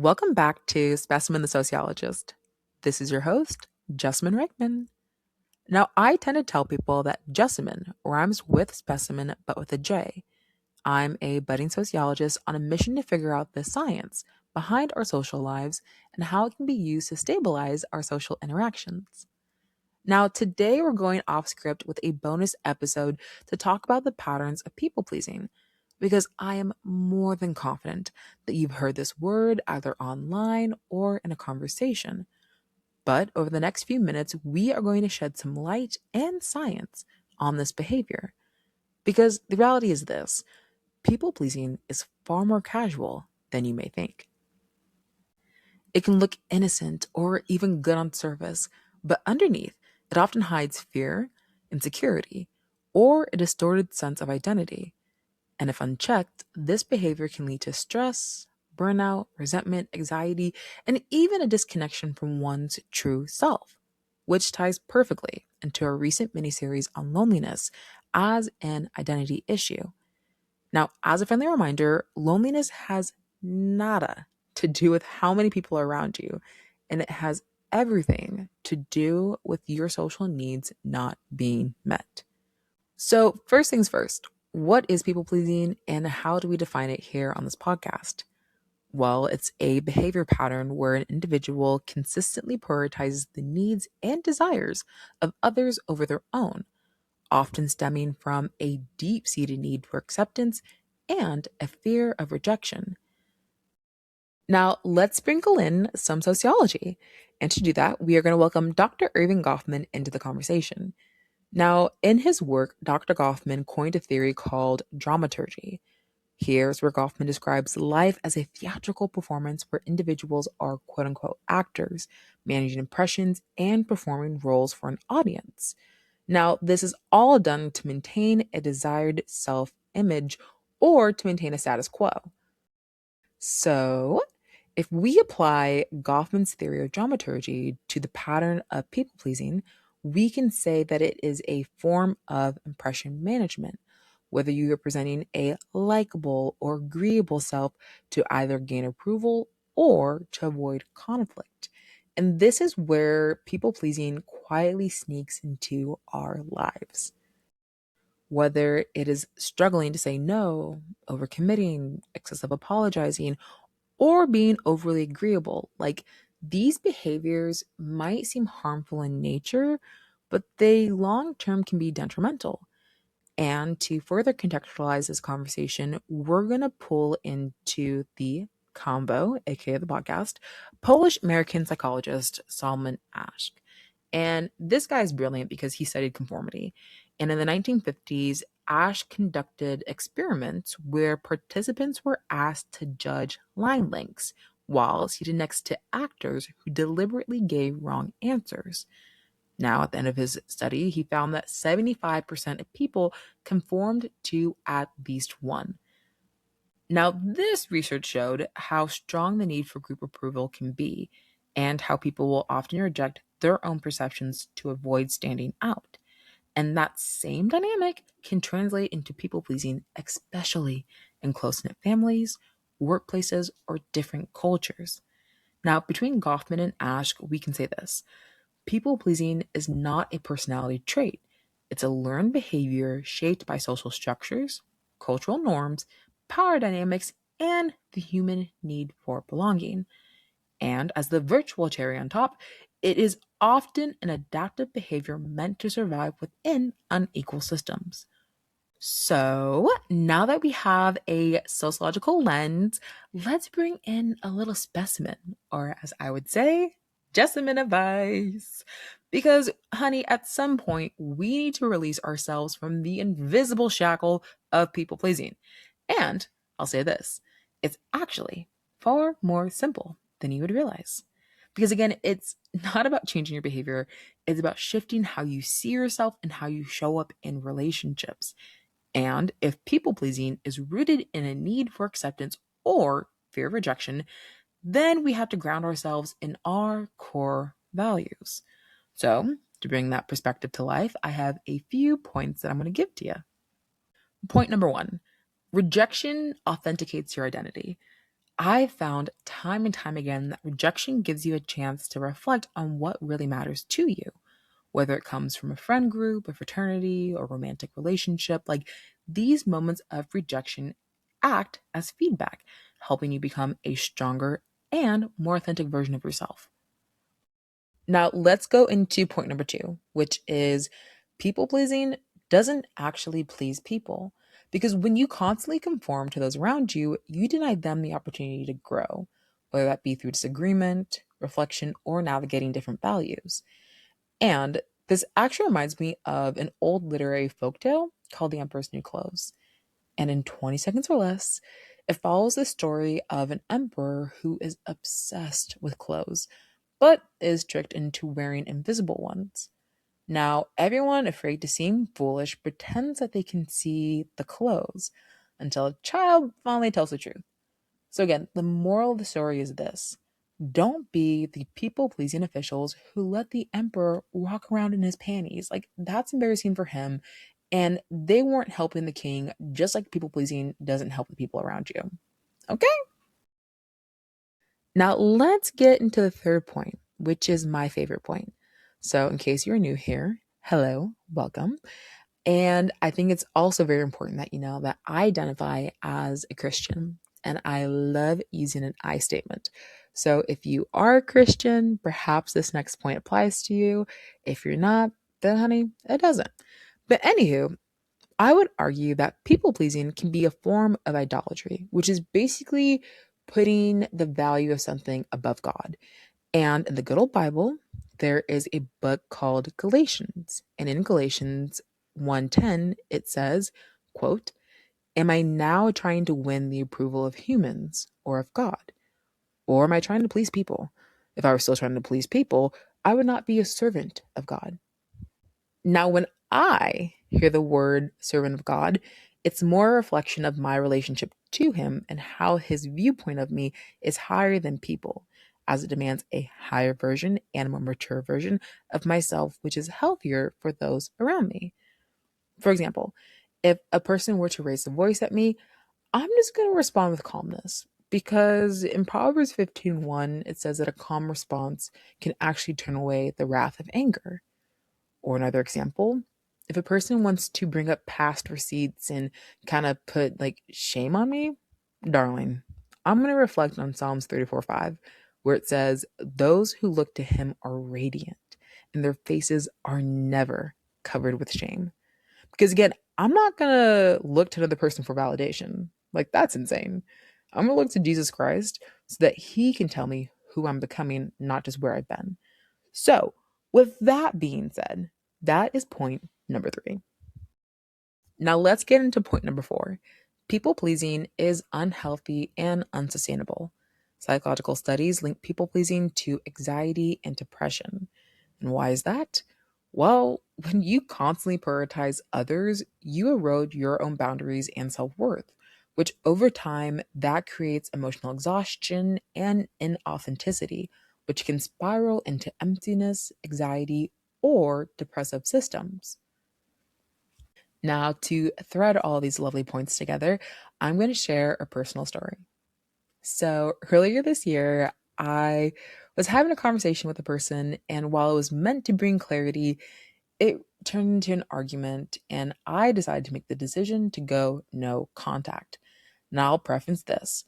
Welcome back to Specimen the Sociologist. This is your host, Jessamine Reichman. Now, I tend to tell people that Jessamine rhymes with specimen but with a J. I'm a budding sociologist on a mission to figure out the science behind our social lives and how it can be used to stabilize our social interactions. Now, today we're going off script with a bonus episode to talk about the patterns of people pleasing, because I am more than confident that you've heard this word either online or in a conversation. But over the next few minutes, we are going to shed some light and science on this behavior. Because the reality is this: people pleasing is far more casual than you may think. It can look innocent or even good on surface, but underneath, it often hides fear, insecurity, or a distorted sense of identity. And if unchecked, this behavior can lead to stress, burnout, resentment, anxiety, and even a disconnection from one's true self, which ties perfectly into our recent miniseries on loneliness as an identity issue. Now, as a friendly reminder, loneliness has nada to do with how many people are around you, and it has everything to do with your social needs not being met. So, first things first, what is people pleasing and how do we define it here on this podcast? Well, it's a behavior pattern where an individual consistently prioritizes the needs and desires of others over their own, often stemming from a deep seated need for acceptance and a fear of rejection. Now, let's sprinkle in some sociology. And to do that, we are going to welcome Dr. Irving Goffman into the conversation. Now, in his work, Dr. Goffman coined a theory called dramaturgy. Here's where Goffman describes life as a theatrical performance where individuals are quote unquote actors, managing impressions and performing roles for an audience. Now, this is all done to maintain a desired self image or to maintain a status quo. So, if we apply Goffman's theory of dramaturgy to the pattern of people pleasing, we can say that it is a form of impression management, whether you are presenting a likable or agreeable self to either gain approval or to avoid conflict. And this is where people pleasing quietly sneaks into our lives. Whether it is struggling to say no, overcommitting, excessive apologizing, or being overly agreeable. Like, these behaviors might seem harmful in nature, but they long term can be detrimental. And to further contextualize this conversation, we're going to pull into the combo, aka the podcast, Polish American psychologist Solomon Asch. And this guy is brilliant because he studied conformity. And in the 1950s, Asch conducted experiments where participants were asked to judge line lengths while seated next to actors who deliberately gave wrong answers. Now, at the end of his study, he found that 75% of people conformed to at least one. Now, this research showed how strong the need for group approval can be and how people will often reject their own perceptions to avoid standing out. And that same dynamic can translate into people pleasing, especially in close knit families, workplaces, or different cultures. Now, between Goffman and Asch, we can say this: people pleasing is not a personality trait, it's a learned behavior shaped by social structures, cultural norms, power dynamics, and the human need for belonging. And as the virtual cherry on top, it is often an adaptive behavior meant to survive within unequal systems. So, now that we have a sociological lens, let's bring in a little specimen, or as I would say, Jessamine advice. Because, honey, at some point, we need to release ourselves from the invisible shackle of people pleasing. And I'll say this: it's actually far more simple than you would realize. Because again, it's not about changing your behavior, it's about shifting how you see yourself and how you show up in relationships. And if people pleasing is rooted in a need for acceptance or fear of rejection, then we have to ground ourselves in our core values. So, to bring that perspective to life, I have a few points that I'm going to give to you. Point number one: rejection authenticates your identity. I found time and time again that rejection gives you a chance to reflect on what really matters to you, whether it comes from a friend group, a fraternity, or romantic relationship. Like these moments of rejection act as feedback, helping you become a stronger and more authentic version of yourself. Now, let's go into point number two, which is people pleasing doesn't actually please people. Because when you constantly conform to those around you, you deny them the opportunity to grow, whether that be through disagreement, reflection, or navigating different values. And this actually reminds me of an old literary folktale called The Emperor's New Clothes. And in 20 seconds or less, it follows the story of an emperor who is obsessed with clothes, but is tricked into wearing invisible ones. Now, everyone, afraid to seem foolish, pretends that they can see the clothes until a child finally tells the truth. So, again, the moral of the story is this: don't be the people pleasing officials who let the emperor walk around in his panties. Like, that's embarrassing for him. And they weren't helping the king, just like people pleasing doesn't help the people around you. Okay? Now, let's get into the third point, which is my favorite point. So, in case you're new here, hello, welcome. And I think it's also very important that you know that I identify as a Christian and I love using an I statement. So, if you are a Christian, perhaps this next point applies to you. If you're not, then honey, it doesn't. But, anywho, I would argue that people pleasing can be a form of idolatry, which is basically putting the value of something above God. And in the good old Bible, there is a book called Galatians. And in Galatians 1:10, it says, quote, "Am I now trying to win the approval of humans or of God? Or am I trying to please people? If I were still trying to please people, I would not be a servant of God." Now, when I hear the word servant of God, it's more a reflection of my relationship to him and how his viewpoint of me is higher than people, as it demands a higher version and a more mature version of myself, which is healthier for those around me. For example, if a person were to raise the voice at me, I'm just going to respond with calmness. Because in Proverbs 15:1, it says that a calm response can actually turn away the wrath of anger. Or another example, if a person wants to bring up past receipts and kind of put like shame on me, darling, I'm going to reflect on Psalms 34:5, where it says, "Those who look to him are radiant, and their faces are never covered with shame." Because again, I'm not going to look to another person for validation. Like, that's insane. I'm going to look to Jesus Christ so that he can tell me who I'm becoming, not just where I've been. So, with that being said, that is point number three. Now, let's get into point number four. People pleasing is unhealthy and unsustainable. Psychological studies link people pleasing to anxiety and depression. And why is that? Well, when you constantly prioritize others, you erode your own boundaries and self worth, which over time that creates emotional exhaustion and inauthenticity, which can spiral into emptiness, anxiety, or depressive systems. Now, to thread all these lovely points together, I'm going to share a personal story. So, earlier this year, I was having a conversation with a person, and while it was meant to bring clarity, it turned into an argument, and I decided to make the decision to go no contact. Now, I'll preface this: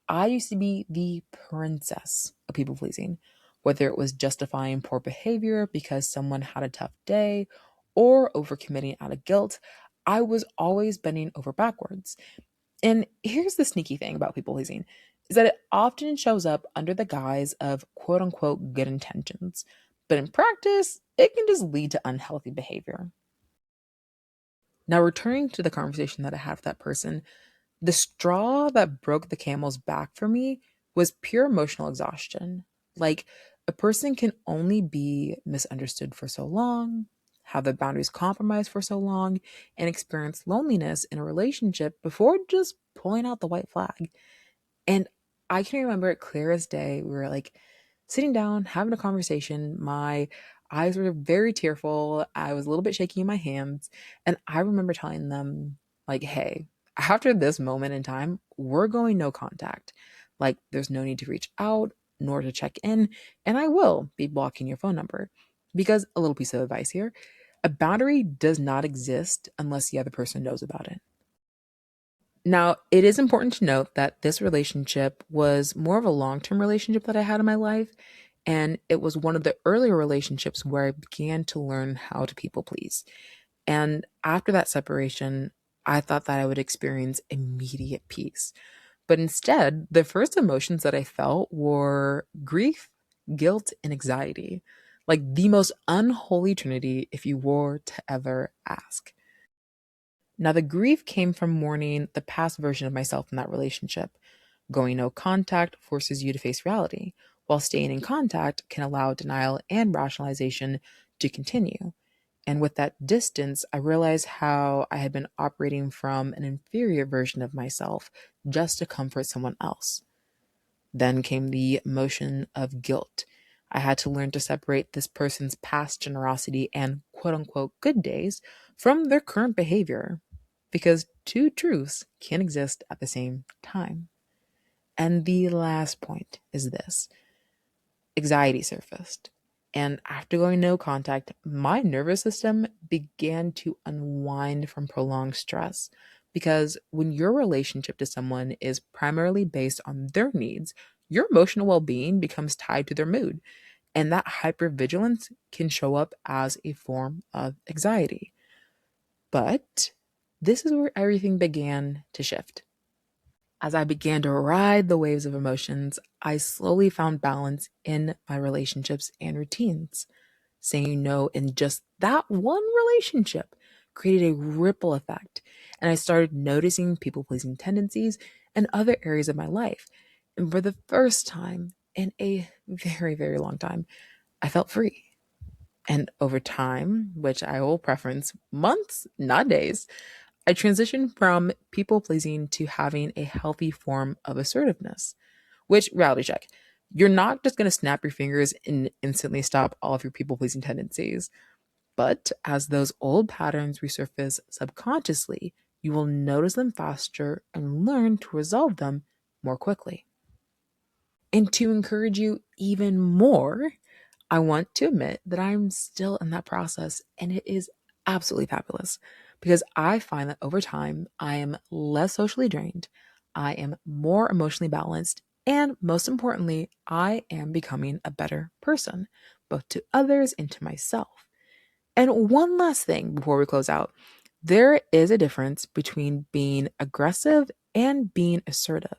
I used to be the princess of people pleasing, whether it was justifying poor behavior because someone had a tough day or overcommitting out of guilt. I was always bending over backwards. And here's the sneaky thing about people pleasing is that it often shows up under the guise of quote unquote good intentions. But in practice, it can just lead to unhealthy behavior. Now, returning to the conversation that I had with that person, the straw that broke the camel's back for me was pure emotional exhaustion. Like, a person can only be misunderstood for so long, have their boundaries compromised for so long, and experience loneliness in a relationship before just pulling out the white flag. And I can remember it clear as day. We were like sitting down, having a conversation. My eyes were very tearful. I was a little bit shaky in my hands. And I remember telling them, like, hey, after this moment in time, we're going no contact. Like, there's no need to reach out nor to check in, and I will be blocking your phone number. Because, a little piece of advice here, a boundary does not exist unless the other person knows about it. Now, it is important to note that this relationship was more of a long term relationship that I had in my life. And it was one of the earlier relationships where I began to learn how to people please. And after that separation, I thought that I would experience immediate peace. But instead, the first emotions that I felt were grief, guilt, and anxiety. Like the most unholy trinity, if you were to ever ask. Now, the grief came from mourning the past version of myself in that relationship. Going no contact forces you to face reality, while staying in contact can allow denial and rationalization to continue. And with that distance, I realized how I had been operating from an inferior version of myself just to comfort someone else. Then came the emotion of guilt. I had to learn to separate this person's past generosity and quote unquote good days from their current behavior, because two truths can exist at the same time. And the last point is this: anxiety surfaced. And after going no contact, my nervous system began to unwind from prolonged stress. Because when your relationship to someone is primarily based on their needs, your emotional well being becomes tied to their mood. And that hypervigilance can show up as a form of anxiety. But this is where everything began to shift. As I began to ride the waves of emotions, I slowly found balance in my relationships and routines. Saying no in just that one relationship created a ripple effect, and I started noticing people pleasing tendencies in other areas of my life. And for the first time in a very, very long time, I felt free. And over time, which I will preference months, not days, I transitioned from people pleasing to having a healthy form of assertiveness, which, reality check, you're not just going to snap your fingers and instantly stop all of your people pleasing tendencies. But as those old patterns resurface subconsciously, you will notice them faster and learn to resolve them more quickly. And to encourage you even more, I want to admit that I'm still in that process, and it is absolutely fabulous because I find that over time, I am less socially drained, I am more emotionally balanced, and most importantly, I am becoming a better person, both to others and to myself. And one last thing before we close out: there is a difference between being aggressive and being assertive.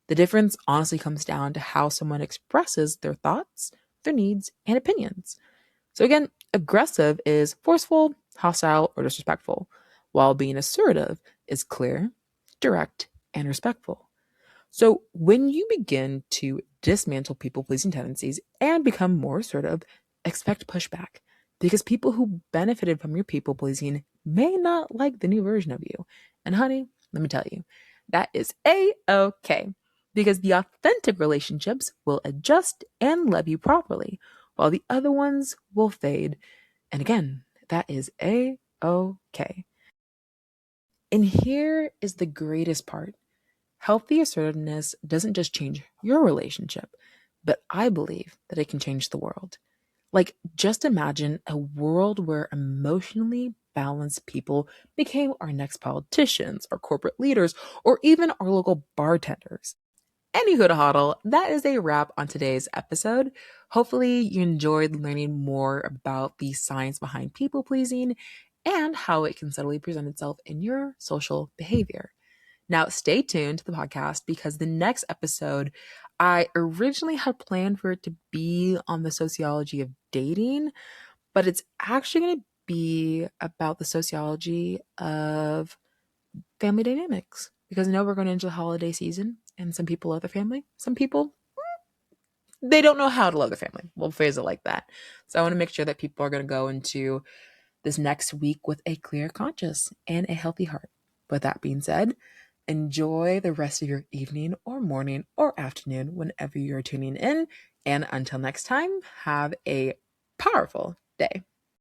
The difference honestly comes down to how someone expresses their thoughts, their needs, and opinions. So, again, aggressive is forceful, hostile, or disrespectful, while being assertive is clear, direct, and respectful. So, when you begin to dismantle people pleasing tendencies and become more assertive, expect pushback, because people who benefited from your people pleasing may not like the new version of you. And, honey, let me tell you, that is a okay, because the authentic relationships will adjust and love you properly, while the other ones will fade. And again, that is a okay. And here is the greatest part: healthy assertiveness doesn't just change your relationship, but I believe that it can change the world. Like, just imagine a world where emotionally balanced people became our next politicians, our corporate leaders, or even our local bartenders. Anywho, to huddle, that is a wrap on today's episode. Hopefully, you enjoyed learning more about the science behind people pleasing and how it can subtly present itself in your social behavior. Now, stay tuned to the podcast because the next episode, I originally had planned for it to be on the sociology of dating, but it's actually going to be about the sociology of family dynamics. Because I know we're going into the holiday season and some people love their family. Some people, they don't know how to love their family. We'll phrase it like that. So I want to make sure that people are going to go into this next week with a clear conscience and a healthy heart. With that being said, enjoy the rest of your evening or morning or afternoon whenever you're tuning in. And until next time, have a powerful day.